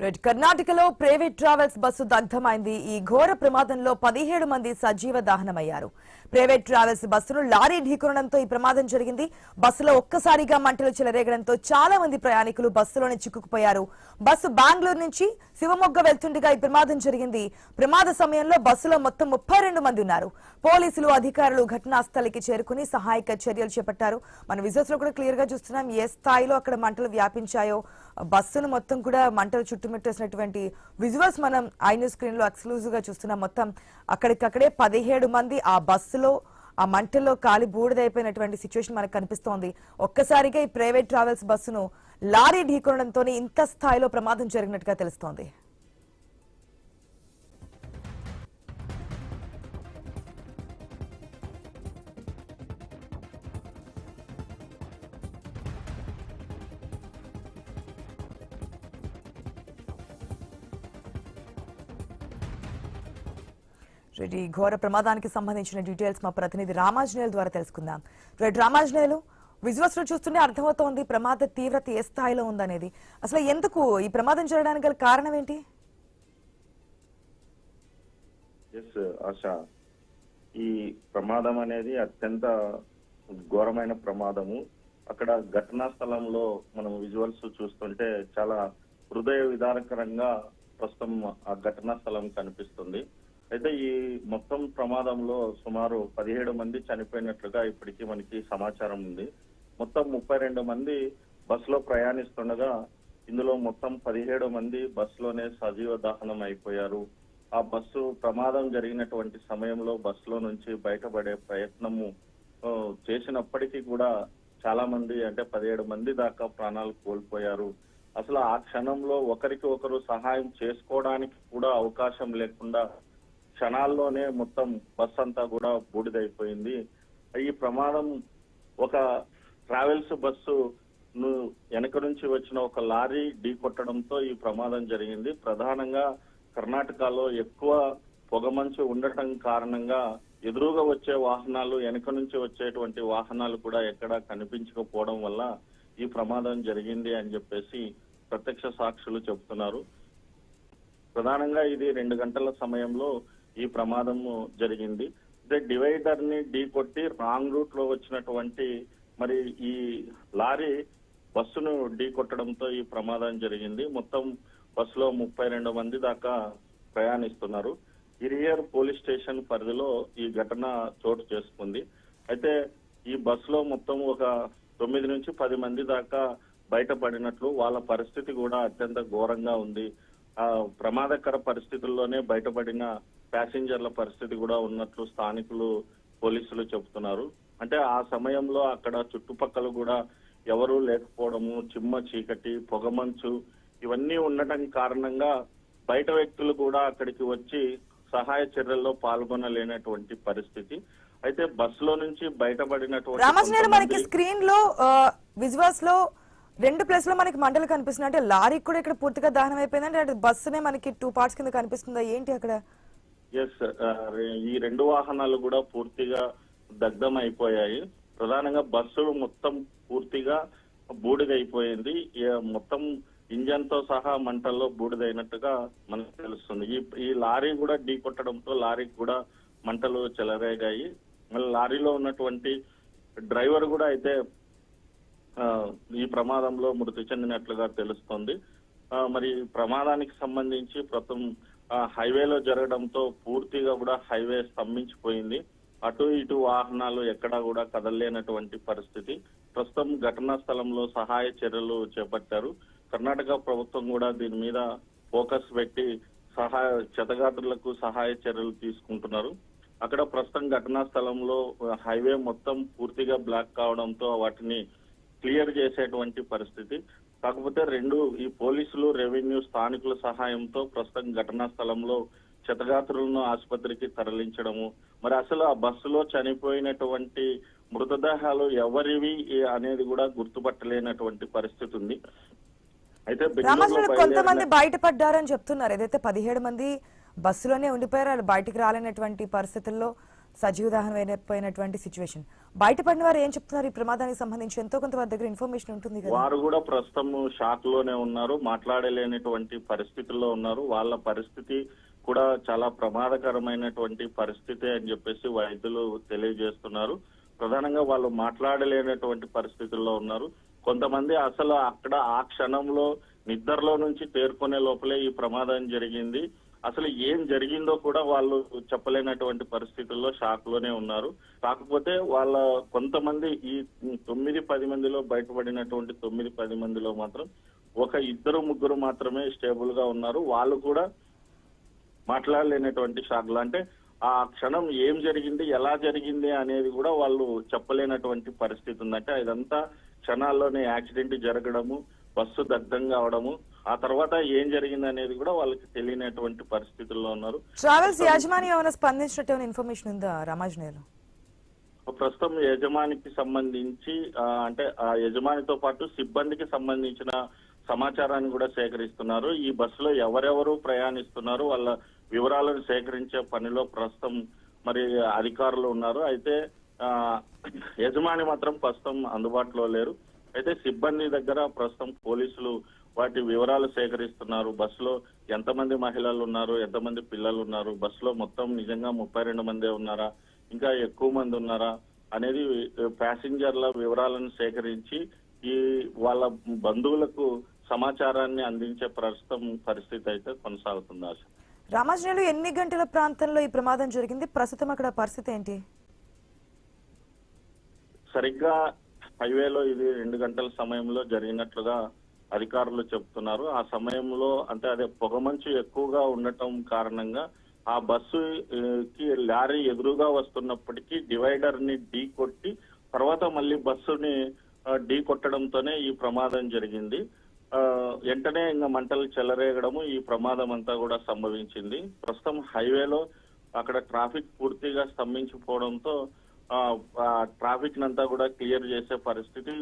Red కర్ణాటకలో private travels bus దగ్ధమైంది. ఈ ఘోర ప్రమాదంలో 17 మంది సజీవ దహనమయ్యారు. ప్రైవేట్ ట్రావెల్స్ బస్సును లారీ ఢీకొనడంతో ఈ ప్రమాదం జరిగింది. బస్సులో ఒక్కసారిగా మంటలు చెలరేగడంతో చాలా మంది ప్రయాణికులు బస్సులోనే చిక్కుకుపోయారు. బస్సు బెంగళూరు నుంచి శివమొగ్గ వెళ్తుండగా ఈ ప్రమాదం జరిగింది. ప్రమాద సమయంలో బస్సులో మొత్తం 32 మంది ఉన్నారు. పోలీసులు అధికారులు ఘటనా స్థలికి చేరుకుని సహాయక చర్యలు చేపట్టారు. మన విజువల్స్ లో కూడా క్లియర్ గా చూస్తున్నాం ఏ స్థాయిలో అక్కడ మంటలు వ్యాపించాయో. బస్సును మొత్తం కూడా మంటలు చుట్టుముట్టేసినటువంటి విజువల్స్ మనం ఐ న్యూస్ స్క్రీన్ లో ఎక్స్క్లూజివ్ గా చూస్తున్నాం. మొత్తం అక్కడికక్కడే 17 మంది ఆ బస్సులో ఆ మంటల్లో కాలి బూడిదైపోయినటువంటి సిచ్యువేషన్ మనకు కనిపిస్తోంది. ఒక్కసారిగా ఈ ప్రైవేట్ ట్రావెల్స్ బస్సును లారీ ఢీకొనడంతో ఇంత స్థాయిలో ప్రమాదం జరిగినట్టుగా తెలుస్తోంది. రెడ్డి ఘోర ప్రమాదానికి సంబంధించిన డీటెయిల్స్ మా ప్రతినిధి రామాంజనేయులు ద్వారా తెలుసుకుందాం. రెడ్డి రామాంజనేయులు, విజువల్స్ లో చూస్తుంటే అర్థమవుతోంది ప్రమాద తీవ్రత ఏ స్థాయిలో ఉందనేది. అసలు ఎందుకు ఈ ప్రమాదం జరగడానికి గల కారణం ఏంటి? ఆశ, ఈ ప్రమాదం అనేది అత్యంత ఘోరమైన ప్రమాదము. అక్కడ ఘటనా స్థలంలో మనం విజువల్స్ చూస్తుంటే చాలా హృదయ విదారకరంగా ప్రస్తుతం ఆ ఘటనా స్థలం కనిపిస్తుంది. అయితే ఈ మొత్తం ప్రమాదంలో సుమారు 17 మంది చనిపోయినట్లుగా ఇప్పటికీ మనకి సమాచారం ఉంది. మొత్తం 32 మంది బస్సులో ప్రయాణిస్తుండగా ఇందులో మొత్తం 17 మంది బస్సులోనే సజీవ దహనం అయిపోయారు. ఆ బస్సు ప్రమాదం జరిగినటువంటి సమయంలో బస్సులో నుంచి బయటపడే ప్రయత్నము చేసినప్పటికీ కూడా చాలా మంది అంటే 17 మంది దాకా ప్రాణాలు కోల్పోయారు. అసలు ఆ క్షణంలో ఒకరికి ఒకరు సహాయం చేసుకోవడానికి కూడా అవకాశం లేకుండా క్షణాల్లోనే మొత్తం బస్ అంతా కూడా బూడిదైపోయింది. ఈ ప్రమాదం ఒక ట్రావెల్స్ బస్సు వెనక నుంచి వచ్చిన ఒక లారీ ఢీ కొట్టడంతో ఈ ప్రమాదం జరిగింది. ప్రధానంగా కర్ణాటకలో ఎక్కువ పొగమంచు ఉండటం కారణంగా ఎదురుగా వచ్చే వాహనాలు వెనక నుంచి వచ్చేటువంటి వాహనాలు కూడా ఎక్కడా కనిపించకపోవడం వల్ల ఈ ప్రమాదం జరిగింది అని చెప్పేసి ప్రత్యక్ష సాక్షులు చెబుతున్నారు. ప్రధానంగా ఇది 2 గంటల సమయంలో ఈ ప్రమాదము జరిగింది. అంటే డివైడర్ ని ఢీ కొట్టి రాంగ్ రూట్ లో వచ్చినటువంటి మరి ఈ లారీ బస్సును ఢీ కొట్టడంతో ఈ ప్రమాదం జరిగింది. మొత్తం బస్సులో 32 మంది దాకా ప్రయాణిస్తున్నారు. హిరియర్ పోలీస్ స్టేషన్ పరిధిలో ఈ ఘటన చోటు చేసుకుంది. అయితే ఈ బస్సులో మొత్తం ఒక 9 నుంచి 10 మంది దాకా బయటపడినట్లు, వాళ్ళ పరిస్థితి కూడా అత్యంత ఘోరంగా ఉంది. ఆ ప్రమాదకర పరిస్థితుల్లోనే బయటపడిన ప్యాసింజర్ల పరిస్థితి కూడా ఉన్నట్లు స్థానికులు పోలీసులు చెబుతున్నారు. అంటే ఆ సమయంలో అక్కడ చుట్టుపక్కల కూడా ఎవరూ లేకపోవడము, చిమ్మ చీకటి, పొగమంచు ఇవన్నీ ఉండటం కారణంగా బయట వ్యక్తులు కూడా అక్కడికి వచ్చి సహాయ చర్యల్లో పాల్గొనలేనటువంటి పరిస్థితి. అయితే బస్సులో నుంచి బయటపడినటువంటి మనకి స్క్రీన్ లో విజువల్స్ లో 2 ప్లేస్ లో మనకి మంటలు కనిపిస్తున్నాయి. అంటే లారీ కూడా ఇక్కడ పూర్తిగా దహనం అయిపోయిందంటే అంటే బస్సునే మనకి 2 పార్ట్స్ కింద కనిపిస్తుందా ఏంటి అక్కడ? ఎస్, ఈ 2 వాహనాలు కూడా పూర్తిగా దగ్ధం అయిపోయాయి. ప్రధానంగా బస్సు మొత్తం పూర్తిగా బూడిదైపోయింది. మొత్తం ఇంజన్ తో సహా మంటల్లో బూడిదైనట్టుగా మనకు తెలుస్తుంది. ఈ లారీ కూడా ఢీ కొట్టడంతో లారీకి కూడా మంటలు చెలరేగాయి. మళ్ళీ లారీలో ఉన్నటువంటి డ్రైవర్ కూడా అయితే ఈ ప్రమాదంలో మృతి చెందినట్లుగా తెలుస్తోంది. మరి ప్రమాదానికి సంబంధించి ప్రస్తుతం హైవేలో జరగడంతో పూర్తిగా కూడా హైవే స్తంభించిపోయింది. అటు ఇటు వాహనాలు ఎక్కడా కూడా కదలలేనటువంటి పరిస్థితి. ప్రస్తుతం ఘటనా స్థలంలో సహాయ చర్యలు చేపట్టారు. కర్ణాటక ప్రభుత్వం కూడా దీని మీద ఫోకస్ పెట్టి క్షతగాత్రులకు సహాయ చర్యలు తీసుకుంటున్నారు. అక్కడ ప్రస్తుతం ఘటనా స్థలంలో హైవే మొత్తం పూర్తిగా బ్లాక్ కావడంతో వాటిని క్లియర్ చేసేటువంటి పరిస్థితి. కాకపోతే ఈ పోలీసులు, రెవెన్యూ, స్థానికుల సహాయంతో ప్రస్తుతం ఘటనా స్థలంలో క్షతగాత్రులను ఆసుపత్రికి తరలించడము, మరి అసలు ఆ బస్సులో చనిపోయినటువంటి మృతదేహాలు ఎవరివి అనేది కూడా గుర్తుపట్టలేనటువంటి పరిస్థితి ఉంది. అయితే కొంతమంది బయటపడ్డారని చెప్తున్నారు. ఏదైతే 17 మంది బస్సులోనే ఉండిపోయారు, వాళ్ళు బయటికి రాలేనటువంటి పరిస్థితుల్లో సజీవ దహనం అయిపోయినటువంటి సిచ్యువేషన్. బయటపడిన వారు ఏం చెప్తున్నారు ఈ ప్రమాదానికి సంబంధించి? ఎంతో కొంత వారి దగ్గర ఇన్ఫర్మేషన్ ఉంటుంది కదా. వారు కూడా ప్రస్తుతం షాక్ లోనే ఉన్నారు, మాట్లాడలేనటువంటి పరిస్థితుల్లో ఉన్నారు. వాళ్ళ పరిస్థితి కూడా చాలా ప్రమాదకరమైనటువంటి పరిస్థితి అని చెప్పేసి వైద్యులు తెలియజేస్తున్నారు. ప్రధానంగా వాళ్ళు మాట్లాడలేనటువంటి పరిస్థితుల్లో ఉన్నారు. కొంతమంది అసలు అక్కడ ఆ క్షణంలో నిద్రలో నుంచి తేరుకునే లోపలే ఈ ప్రమాదం జరిగింది, అసలు ఏం జరిగిందో కూడా వాళ్ళు చెప్పలేనటువంటి పరిస్థితుల్లో షాక్ లోనే ఉన్నారు. కాకపోతే వాళ్ళ కొంతమంది ఈ 9-10 మందిలో బయటపడినటువంటి 9-10 మందిలో మాత్రం ఒక 2-3 మాత్రమే స్టేబుల్ గా ఉన్నారు. వాళ్ళు కూడా మాట్లాడలేనటువంటి షాక్లు, అంటే ఆ క్షణం ఏం జరిగింది, ఎలా జరిగింది అనేది కూడా వాళ్ళు చెప్పలేనటువంటి పరిస్థితి ఉంది. అంటే ఇదంతా క్షణాల్లోనే యాక్సిడెంట్ జరగడము, బస్సు దగ్ధం కావడము, ఆ తర్వాత ఏం జరిగింది అనేది కూడా వాళ్ళకి తెలియనటువంటి పరిస్థితుల్లో ఉన్నారు. ట్రావెల్స్ యాజమాన్యం ఏమైనా స్పందించినట్టు ఇన్ఫర్మేషన్ ఉందా రామాంజనేయులు? ప్రస్తుతం యజమానికి సంబంధించి అంటే ఆ యజమానితో పాటు సిబ్బందికి సంబంధించిన సమాచారాన్ని కూడా సేకరిస్తున్నారు. ఈ బస్సులో ఎవరెవరు ప్రయాణిస్తున్నారు, వాళ్ళ వివరాలను సేకరించే పనిలో ప్రస్తుతం మరి అధికారులు ఉన్నారు. అయితే యజమాని మాత్రం ప్రస్తుతం అందుబాటులో లేరు. అయితే సిబ్బంది దగ్గర ప్రస్తుతం పోలీసులు వాటి వివరాలు సేకరిస్తున్నారు. బస్సులో ఎంతమంది మహిళలు ఉన్నారు, ఎంతమంది పిల్లలు ఉన్నారు, బస్సులో మొత్తం నిజంగా 32 మందే ఉన్నారా, ఇంకా ఎక్కువ మంది ఉన్నారా అనేది ప్యాసింజర్ల వివరాలను సేకరించి ఈ వాళ్ళ బంధువులకు సమాచారాన్ని అందించే ప్రస్తుతం పరిస్థితి అయితే కొనసాగుతుంది. ఆశ రామాంజనేయులు, ఎన్ని గంటల ప్రాంతంలో ఈ ప్రమాదం జరిగింది? ప్రస్తుతం అక్కడ పరిస్థితి ఏంటి? సరిగ్గా హైవేలో ఇది 2 గంటల సమయంలో జరిగినట్లుగా అధికారులు చెప్తున్నారు. ఆ సమయంలో అంటే అదే పొగమంచు ఎక్కువగా ఉండటం కారణంగా ఆ బస్సుకి లారీ ఎదురుగా వస్తున్నప్పటికీ డివైడర్ ని ఢీ కొట్టి తర్వాత మళ్ళీ బస్సుని ఢీ కొట్టడంతోనే ఈ ప్రమాదం జరిగింది. వెంటనే ఇంకా మంటలు చెలరేగడము, ఈ ప్రమాదం అంతా కూడా సంభవించింది. ప్రస్తుతం హైవేలో అక్కడ ట్రాఫిక్ పూర్తిగా స్తంభించిపోవడంతో ట్రాఫిక్ నంతా కూడా క్లియర్ చేసే పరిస్థితి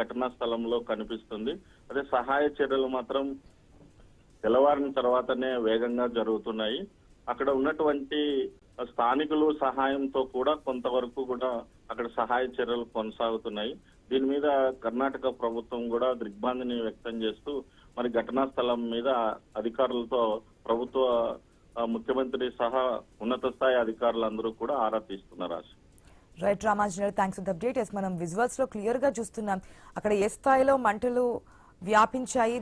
ఘటనా స్థలంలో కనిపిస్తుంది. అదే సహాయ చర్యలు మాత్రం తెల్లవారిన తర్వాతనే వేగంగా జరుగుతున్నాయి. అక్కడ ఉన్నటువంటి స్థానికులు సహాయంతో కూడా కొంతవరకు కూడా అక్కడ సహాయ చర్యలు కొనసాగుతున్నాయి. దీని మీద కర్ణాటక ప్రభుత్వం కూడా దిగ్భ్రాంతిని వ్యక్తం చేస్తూ మరి ఘటనా స్థలం మీద అధికారులతో ప్రభుత్వ ముఖ్యమంత్రి సహా ఉన్నత స్థాయి అధికారులందరూ కూడా ఆరా తీస్తున్నారు. Right Ramanjaneyulu, thanks for the update. మనం విజువల్స్ లో క్లియర్ గా చూస్తున్నాం అక్కడ ఏ స్థాయిలో మంటలు వ్యాపించాయి,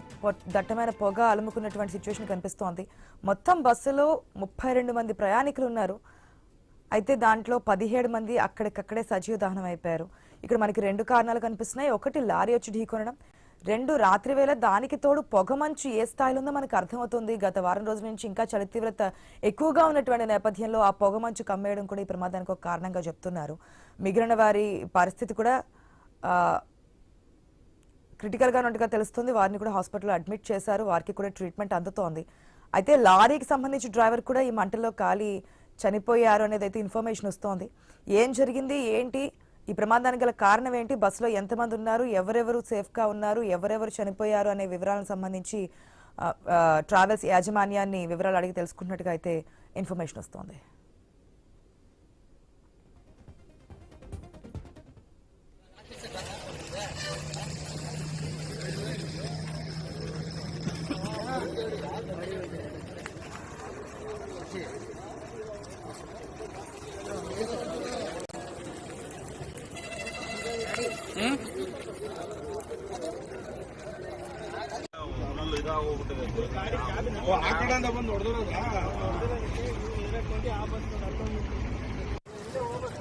దట్టమైన పొగ అలుముకున్నటువంటి సిచ్యువేషన్ కనిపిస్తోంది. మొత్తం బస్సులో 32 మంది ప్రయాణికులు ఉన్నారు. అయితే దాంట్లో 17 మంది అక్కడికక్కడే సజీవ దహనం అయిపోయారు. ఇక్కడ మనకి 2 కారణాలు కనిపిస్తున్నాయి. ఒకటి లారీ వచ్చి ఢీకొనడం, 2 రాత్రి వేళ దానికి తోడు పొగమంచు ఏ స్థాయిలో ఉందో మనకు అర్థమవుతుంది. గత వారం రోజుల నుంచి ఇంకా చలి తీవ్రత ఎక్కువగా ఉన్నటువంటి నేపథ్యంలో ఆ పొగమంచు కమ్మేయడం కూడా ఈ ప్రమాదానికి ఒక కారణంగా చెప్తున్నారు. మిగిలిన వారి పరిస్థితి కూడా క్రిటికల్ గా ఉన్నట్టుగా తెలుస్తుంది. వారిని కూడా హాస్పిటల్లో అడ్మిట్ చేశారు, వారికి కూడా ట్రీట్మెంట్ అందుతోంది. అయితే లారీకి సంబంధించి డ్రైవర్ కూడా ఈ మంటల్లో కాలి చనిపోయారు అనేది అయితే ఇన్ఫర్మేషన్ వస్తోంది. ఏం జరిగింది, ఏంటి ఈ ప్రమాదానికి గల కారణం ఏంటి, బస్సులో ఎంతమంది ఉన్నారు, ఎవరెవరు సేఫ్గా ఉన్నారు, ఎవరెవరు చనిపోయారు అనే వివరాలకు సంబంధించి ట్రావెల్స్ యాజమాన్యాన్ని వివరాలు అడిగి తెలుసుకున్నట్టుగా అయితే ఇన్ఫర్మేషన్ వస్తోంది. ಆ ಕಡೆಯಿಂದ ಬಂದು ಹೊಡೆದಿರೋದು